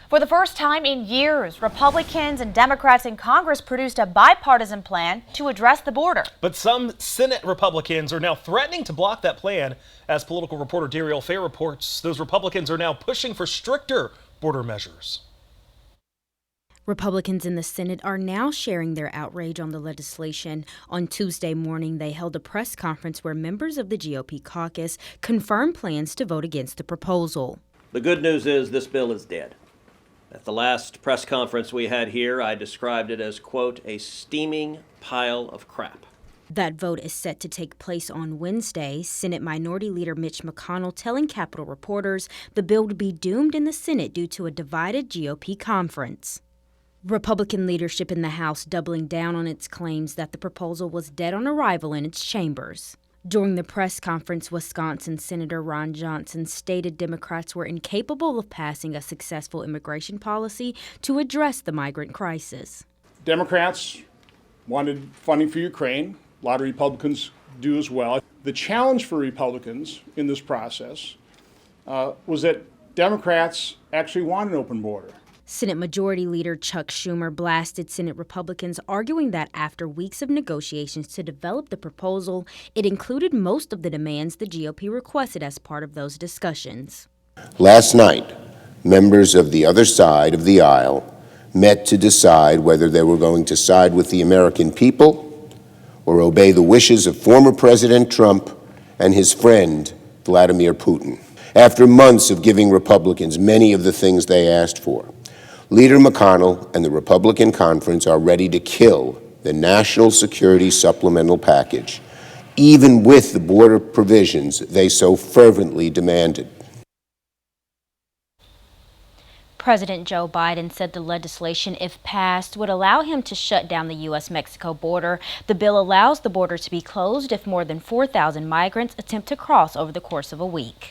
For the first time in years, Republicans and Democrats in Congress produced a bipartisan plan to address the border. But some Senate Republicans are now threatening to block that plan. As political reporter Dariel Fair reports, those Republicans are now pushing for stricter border measures. Republicans in the Senate are now sharing their outrage on the legislation. On Tuesday morning, they held a press conference where members of the GOP caucus confirmed plans to vote against the proposal. The good news is this bill is dead. At the last press conference we had here, I described it as, quote, a steaming pile of crap. That vote is set to take place on Wednesday. Senate Minority Leader Mitch McConnell telling Capitol reporters the bill would be doomed in the Senate due to a divided GOP conference. Republican leadership in the House doubling down on its claims that the proposal was dead on arrival in its chambers. During the press conference, Wisconsin Senator Ron Johnson stated Democrats were incapable of passing a successful immigration policy to address the migrant crisis. Democrats wanted funding for Ukraine. A lot of Republicans do as well. The challenge for Republicans in this process was that Democrats actually want an open border. Senate Majority Leader Chuck Schumer blasted Senate Republicans, arguing that after weeks of negotiations to develop the proposal, it included most of the demands the GOP requested as part of those discussions. Last night, members of the other side of the aisle met to decide whether they were going to side with the American people or obey the wishes of former President Trump and his friend, Vladimir Putin. After months of giving Republicans many of the things they asked for, Leader McConnell and the Republican conference are ready to kill the national security supplemental package, even with the border provisions they so fervently demanded. President Joe Biden said the legislation, if passed, would allow him to shut down the U.S.-Mexico border. The bill allows the border to be closed if more than 4,000 migrants attempt to cross over the course of a week.